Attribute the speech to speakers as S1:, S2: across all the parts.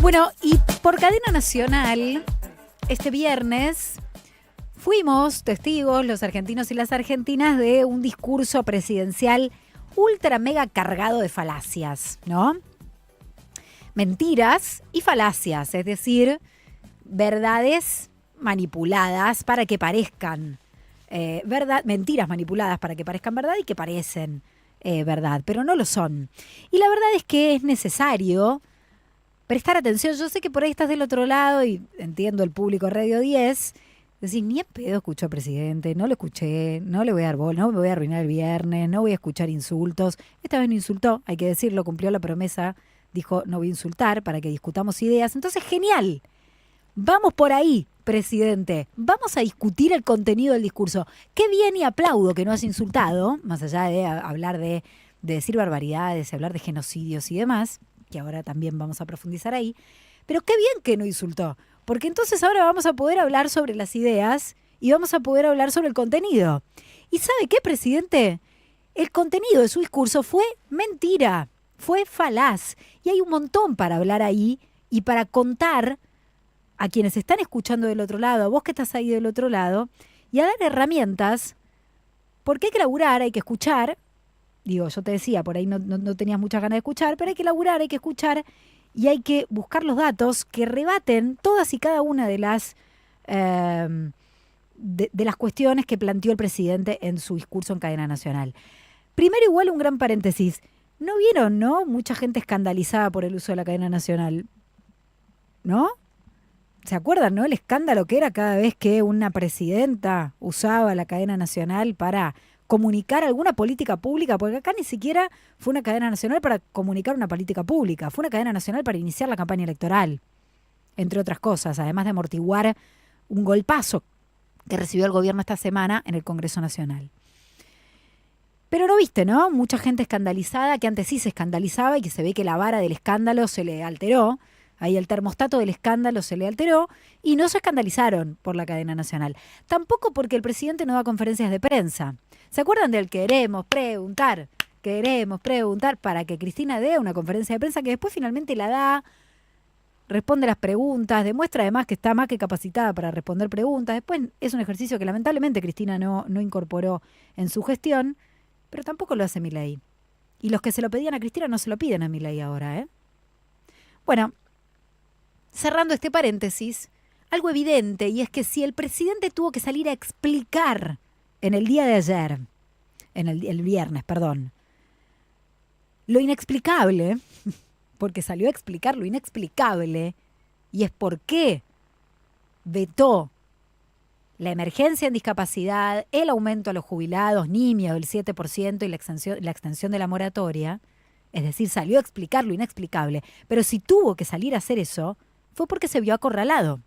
S1: Bueno, y por cadena nacional, este viernes fuimos testigos, los argentinos y las argentinas, de un discurso presidencial ultra mega cargado de falacias, ¿no? Mentiras y falacias, es decir, verdades manipuladas para que parezcan mentiras manipuladas para que parezcan verdad y que parecen verdad, pero no lo son. Y la verdad es que es necesario prestar atención. Yo sé que por ahí estás del otro lado y entiendo el público Radio 10. Decís, ni en pedo escucho al presidente, no lo escuché, no le voy a dar bola, no me voy a arruinar el viernes, no voy a escuchar insultos. Esta vez no insultó, hay que decirlo, cumplió la promesa, dijo no voy a insultar para que discutamos ideas. Entonces, genial. Vamos por ahí, presidente. Vamos a discutir el contenido del discurso. Qué bien, y aplaudo que no has insultado, más allá de hablar de decir barbaridades, hablar de genocidios y demás, que ahora también vamos a profundizar ahí. Pero qué bien que no insultó, porque entonces ahora vamos a poder hablar sobre las ideas y vamos a poder hablar sobre el contenido. ¿Y sabe qué, presidente? El contenido de su discurso fue mentira, fue falaz. Y hay un montón para hablar ahí y para contar a quienes están escuchando del otro lado, a vos que estás ahí del otro lado, y a dar herramientas, porque hay que laburar, hay que escuchar. Digo, yo te decía, por ahí no tenías muchas ganas de escuchar, pero hay que laburar, hay que escuchar y hay que buscar los datos que rebaten todas y cada una de las de las cuestiones que planteó el presidente en su discurso en cadena nacional. Primero, igual, un gran paréntesis. ¿No vieron, no? Mucha gente escandalizada por el uso de la cadena nacional, ¿no? ¿Se acuerdan, no? El escándalo que era cada vez que una presidenta usaba la cadena nacional para comunicar alguna política pública, porque acá ni siquiera fue una cadena nacional para comunicar una política pública, fue una cadena nacional para iniciar la campaña electoral, entre otras cosas, además de amortiguar un golpazo que recibió el gobierno esta semana en el Congreso Nacional. Pero no viste, ¿no? Mucha gente escandalizada, que antes sí se escandalizaba y que se ve que la vara del escándalo se le alteró. Ahí el termostato del escándalo se le alteró y no se escandalizaron por la cadena nacional. Tampoco porque el presidente no da conferencias de prensa. ¿Se acuerdan del queremos preguntar? Queremos preguntar, para que Cristina dé una conferencia de prensa que después finalmente la da, responde las preguntas, demuestra además que está más que capacitada para responder preguntas. Después es un ejercicio que lamentablemente Cristina no incorporó en su gestión, pero tampoco lo hace Milei. Y los que se lo pedían a Cristina no se lo piden a Milei ahora, ¿eh? Bueno, cerrando este paréntesis, algo evidente, y es que si el presidente tuvo que salir a explicar en el día de ayer, el viernes, perdón, lo inexplicable, porque salió a explicar lo inexplicable, y es por qué vetó la emergencia en discapacidad, el aumento a los jubilados, nimio del 7% y la extensión de la moratoria, es decir, salió a explicar lo inexplicable, pero si tuvo que salir a hacer eso, fue porque se vio acorralado.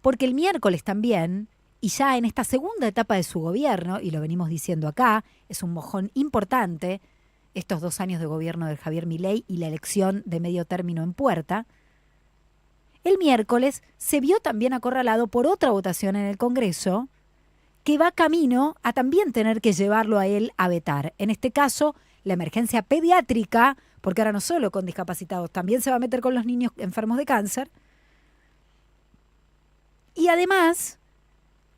S1: Porque el miércoles también, y ya en esta segunda etapa de su gobierno, y lo venimos diciendo acá, es un mojón importante, estos 2 años de gobierno de Javier Milei y la elección de medio término en puerta, el miércoles se vio también acorralado por otra votación en el Congreso que va camino a también tener que llevarlo a él a vetar. En este caso, la emergencia pediátrica, porque ahora no solo con discapacitados, también se va a meter con los niños enfermos de cáncer. Y además,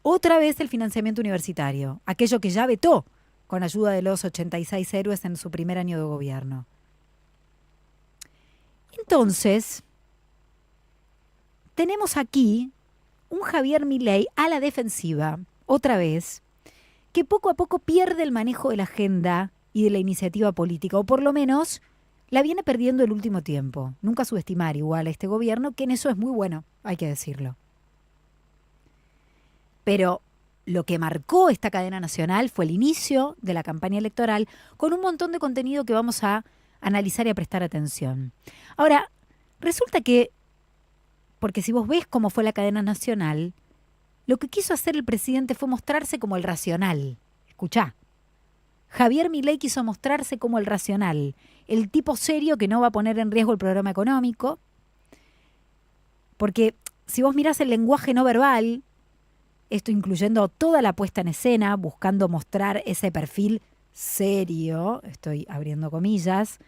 S1: otra vez el financiamiento universitario, aquello que ya vetó con ayuda de los 86 héroes en su primer año de gobierno. Entonces, tenemos aquí un Javier Milei a la defensiva, otra vez, que poco a poco pierde el manejo de la agenda y de la iniciativa política, o por lo menos la viene perdiendo el último tiempo. Nunca subestimar igual a este gobierno, que en eso es muy bueno, hay que decirlo. Pero lo que marcó esta cadena nacional fue el inicio de la campaña electoral con un montón de contenido que vamos a analizar y a prestar atención. Ahora, resulta que, porque si vos ves cómo fue la cadena nacional, lo que quiso hacer el presidente fue mostrarse como el racional. Escuchá. Javier Milei quiso mostrarse como el racional, el tipo serio que no va a poner en riesgo el programa económico, porque si vos mirás el lenguaje no verbal, esto incluyendo toda la puesta en escena, buscando mostrar ese perfil serio, estoy abriendo comillas,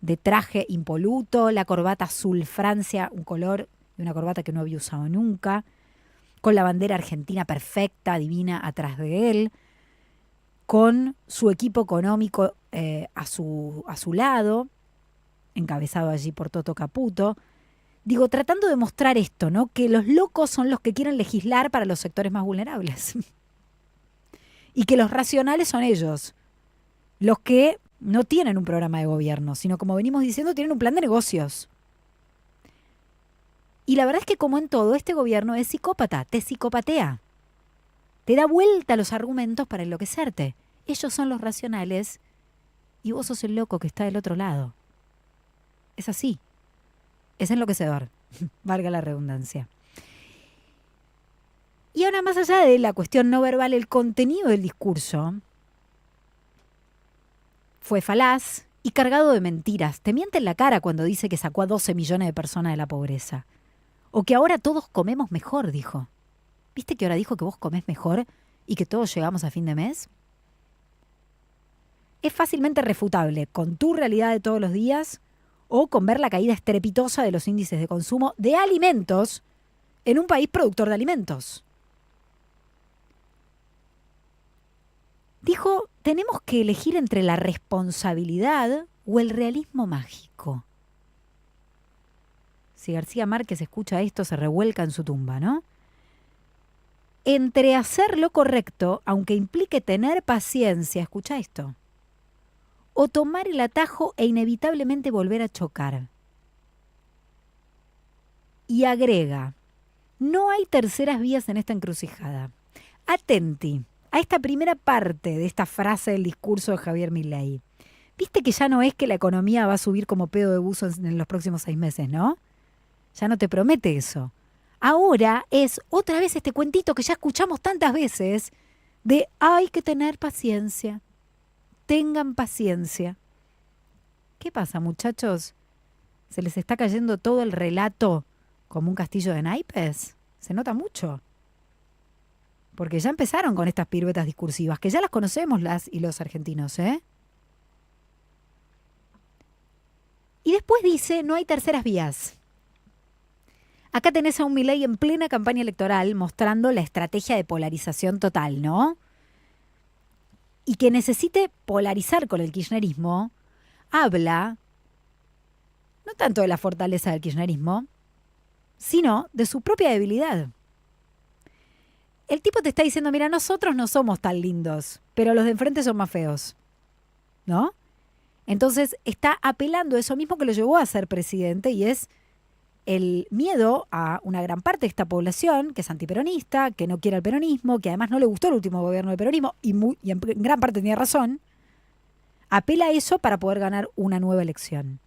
S1: de traje impoluto, la corbata azul Francia, un color y una corbata que no había usado nunca, con la bandera argentina perfecta, divina, atrás de él, con su equipo económico a su lado, encabezado allí por Toto Caputo. Digo, tratando de mostrar esto, ¿no? Que los locos son los que quieren legislar para los sectores más vulnerables. Y que los racionales son ellos, los que no tienen un programa de gobierno, sino, como venimos diciendo, tienen un plan de negocios. Y la verdad es que, como en todo, este gobierno es psicópata, te psicopatea. Te da vuelta los argumentos para enloquecerte. Ellos son los racionales y vos sos el loco que está del otro lado. Es así. Es enloquecedor, valga la redundancia. Y ahora, más allá de la cuestión no verbal, el contenido del discurso fue falaz y cargado de mentiras. Te miente en la cara cuando dice que sacó a 12 millones de personas de la pobreza. O que ahora todos comemos mejor, dijo. ¿Viste que ahora dijo que vos comés mejor y que todos llegamos a fin de mes? Es fácilmente refutable con tu realidad de todos los días o con ver la caída estrepitosa de los índices de consumo de alimentos en un país productor de alimentos. Dijo, tenemos que elegir entre la responsabilidad o el realismo mágico. Si García Márquez escucha esto, se revuelca en su tumba, ¿no? Entre hacer lo correcto, aunque implique tener paciencia, escucha esto, o tomar el atajo e inevitablemente volver a chocar. Y agrega, no hay terceras vías en esta encrucijada. Atenti a esta primera parte de esta frase del discurso de Javier Milei. Viste que ya no es que la economía va a subir como pedo de buzo en los próximos 6 meses, ¿no? Ya no te promete eso. Ahora es otra vez este cuentito que ya escuchamos tantas veces de hay que tener paciencia. Tengan paciencia. ¿Qué pasa, muchachos? ¿Se les está cayendo todo el relato como un castillo de naipes? Se nota mucho. Porque ya empezaron con estas piruetas discursivas, que ya las conocemos las y los argentinos, ¿eh? Y después dice, no hay terceras vías. Acá tenés a un Milei en plena campaña electoral mostrando la estrategia de polarización total, ¿no? Y que necesite polarizar con el kirchnerismo, habla no tanto de la fortaleza del kirchnerismo, sino de su propia debilidad. El tipo te está diciendo, mira, nosotros no somos tan lindos, pero los de enfrente son más feos, ¿no? Entonces está apelando a eso mismo que lo llevó a ser presidente, y es el miedo a una gran parte de esta población que es antiperonista, que no quiere el peronismo, que además no le gustó el último gobierno del peronismo, y en gran parte tenía razón. Apela a eso para poder ganar una nueva elección.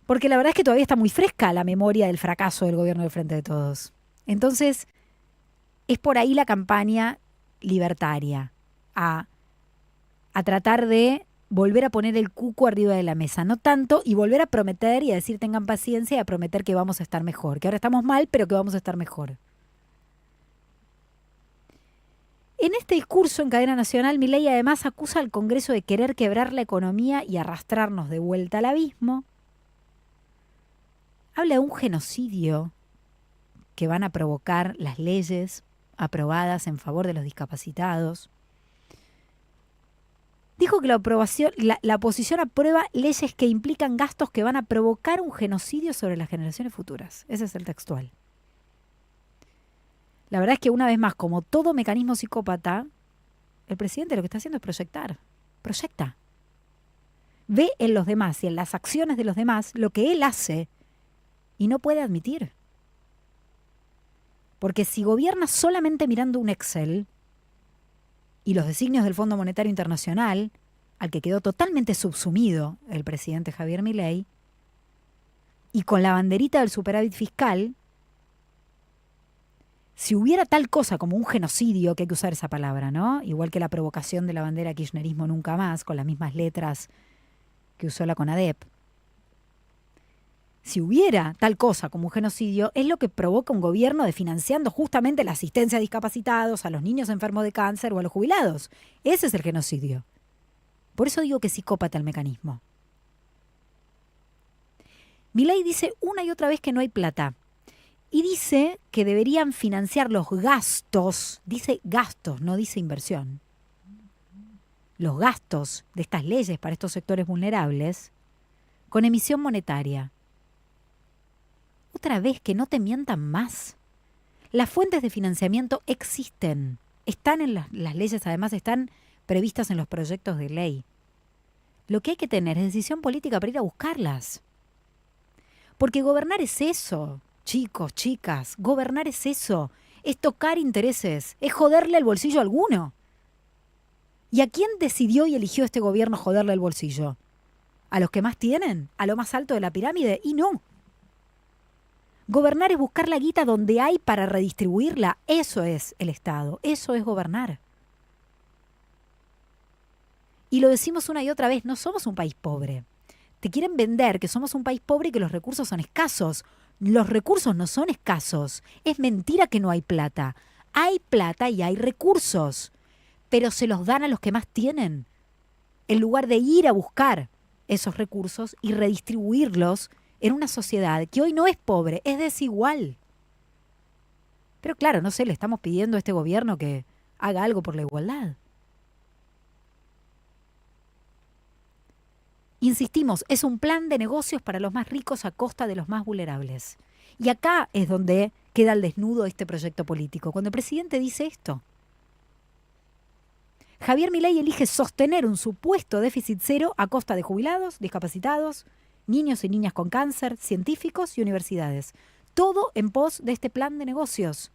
S1: Porque la verdad es que todavía está muy fresca la memoria del fracaso del gobierno del Frente de Todos. Entonces, es por ahí la campaña libertaria, a tratar de volver a poner el cuco arriba de la mesa, no tanto, y volver a prometer y a decir tengan paciencia y a prometer que vamos a estar mejor, que ahora estamos mal, pero que vamos a estar mejor. En este discurso en cadena nacional, Milei además acusa al Congreso de querer quebrar la economía y arrastrarnos de vuelta al abismo. Habla de un genocidio que van a provocar las leyes aprobadas en favor de los discapacitados. Dijo que la oposición aprueba leyes que implican gastos que van a provocar un genocidio sobre las generaciones futuras. Ese es el textual. La verdad es que, una vez más, como todo mecanismo psicópata, el presidente lo que está haciendo es proyectar. Proyecta. Ve en los demás y en las acciones de los demás lo que él hace y no puede admitir. Porque si gobierna solamente mirando un Excel y los designios del Fondo Monetario Internacional, al que quedó totalmente subsumido el presidente Javier Milei, y con la banderita del superávit fiscal, si hubiera tal cosa como un genocidio, que hay que usar esa palabra, ¿no? Igual que la provocación de la bandera kirchnerismo nunca más, con las mismas letras que usó la CONADEP. Si hubiera tal cosa como un genocidio, es lo que provoca un gobierno desfinanciando justamente la asistencia a discapacitados, a los niños enfermos de cáncer o a los jubilados. Ese es el genocidio. Por eso digo que es psicópata el mecanismo. Milei dice una y otra vez que no hay plata. Y dice que deberían financiar los gastos, dice gastos, no dice inversión, los gastos de estas leyes para estos sectores vulnerables con emisión monetaria. Otra vez, que no te mientan más. Las fuentes de financiamiento existen, están en las leyes, además están previstas en los proyectos de ley. Lo que hay que tener es decisión política para ir a buscarlas. Porque gobernar es eso, chicos, chicas, gobernar es eso, es tocar intereses, es joderle el bolsillo a alguno. ¿Y a quién decidió y eligió este gobierno joderle el bolsillo? ¿A los que más tienen? ¿A lo más alto de la pirámide? Y no. Gobernar es buscar la guita donde hay para redistribuirla. Eso es el Estado, eso es gobernar. Y lo decimos una y otra vez, no somos un país pobre. Te quieren vender que somos un país pobre y que los recursos son escasos. Los recursos no son escasos. Es mentira que no hay plata. Hay plata y hay recursos, pero se los dan a los que más tienen, en lugar de ir a buscar esos recursos y redistribuirlos en una sociedad que hoy no es pobre, es desigual. Pero claro, no sé, le estamos pidiendo a este gobierno que haga algo por la igualdad. Insistimos, es un plan de negocios para los más ricos a costa de los más vulnerables. Y acá es donde queda al desnudo este proyecto político, cuando el presidente dice esto. Javier Milei elige sostener un supuesto déficit cero a costa de jubilados, discapacitados, niños y niñas con cáncer, científicos y universidades. Todo en pos de este plan de negocios,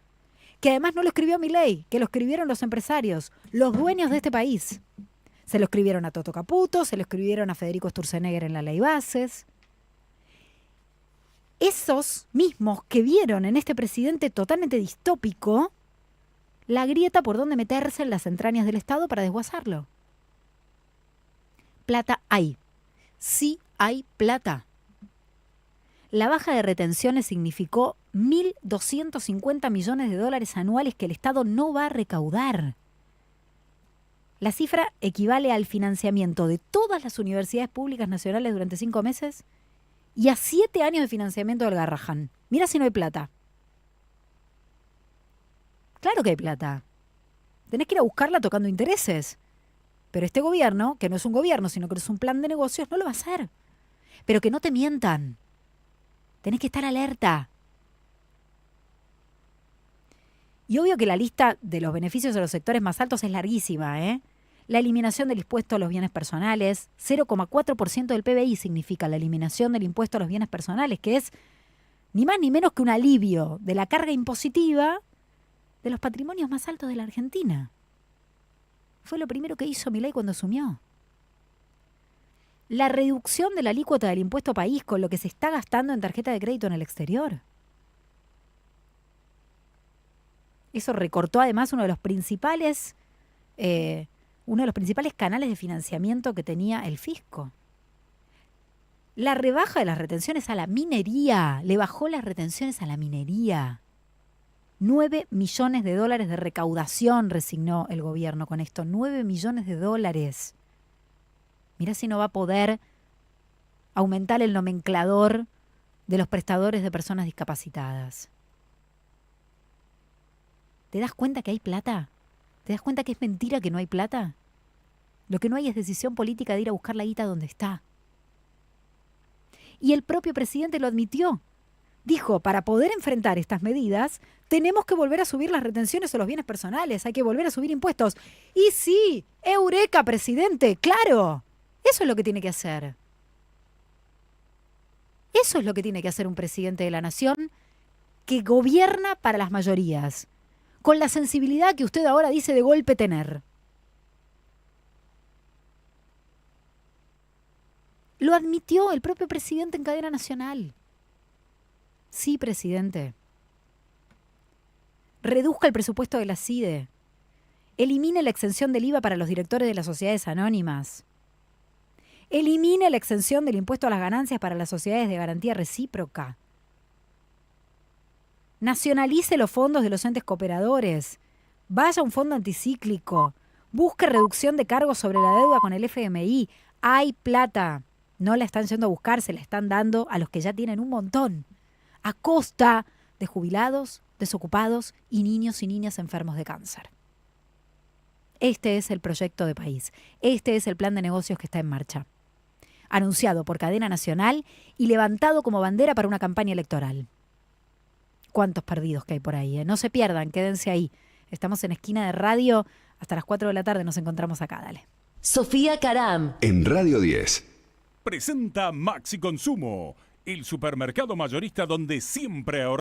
S1: que además no lo escribió Milei, que lo escribieron los empresarios, los dueños de este país. Se lo escribieron a Toto Caputo, se lo escribieron a Federico Sturzenegger en la Ley Bases. Esos mismos que vieron en este presidente totalmente distópico la grieta por donde meterse en las entrañas del Estado para desguazarlo. Plata hay. Sí hay plata. La baja de retenciones significó 1.250 millones de dólares anuales que el Estado no va a recaudar. La cifra equivale al financiamiento de todas las universidades públicas nacionales durante 5 meses y a 7 años de financiamiento del Garrahan. Mira si no hay plata. Claro que hay plata. Tenés que ir a buscarla tocando intereses. Pero este gobierno, que no es un gobierno, sino que es un plan de negocios, no lo va a hacer. Pero que no te mientan. Tenés que estar alerta. Y obvio que la lista de los beneficios de los sectores más altos es larguísima, ¿eh? La eliminación del impuesto a los bienes personales, 0,4% del PBI significa la eliminación del impuesto a los bienes personales, que es ni más ni menos que un alivio de la carga impositiva de los patrimonios más altos de la Argentina. Fue lo primero que hizo Milei cuando asumió. La reducción de la alícuota del impuesto país con lo que se está gastando en tarjeta de crédito en el exterior. Eso recortó además uno de los principales canales de financiamiento que tenía el fisco. La rebaja de las retenciones a la minería, le bajó las retenciones a la minería. 9 millones de dólares de recaudación resignó el gobierno con esto. 9 millones de dólares. Mirá si no va a poder aumentar el nomenclador de los prestadores de personas discapacitadas. ¿Te das cuenta que hay plata? ¿Te das cuenta que es mentira que no hay plata? Lo que no hay es decisión política de ir a buscar la guita donde está. Y el propio presidente lo admitió. Dijo, para poder enfrentar estas medidas, tenemos que volver a subir las retenciones o los bienes personales, hay que volver a subir impuestos. Y sí, ¡eureka, presidente! ¡Claro! Eso es lo que tiene que hacer. Eso es lo que tiene que hacer un presidente de la nación que gobierna para las mayorías, con la sensibilidad que usted ahora dice de golpe tener. Lo admitió el propio presidente en cadena nacional. Sí, presidente. Reduzca el presupuesto de la CIDE. Elimine la exención del IVA para los directores de las sociedades anónimas. Elimine la exención del impuesto a las ganancias para las sociedades de garantía recíproca. Nacionalice los fondos de los entes cooperadores. Vaya a un fondo anticíclico. Busque reducción de cargos sobre la deuda con el FMI. Hay plata. No la están yendo a buscar, se la están dando a los que ya tienen un montón, a costa de jubilados, desocupados y niños y niñas enfermos de cáncer. Este es el proyecto de país. Este es el plan de negocios que está en marcha. Anunciado por cadena nacional y levantado como bandera para una campaña electoral. Cuántos perdidos que hay por ahí, ¿eh? No se pierdan, quédense ahí. Estamos en Esquina de Radio. Hasta las 4 de la tarde nos encontramos acá, dale.
S2: Sofía Caram.
S3: En Radio 10.
S4: Presenta Maxi Consumo, el supermercado mayorista donde siempre ahorramos.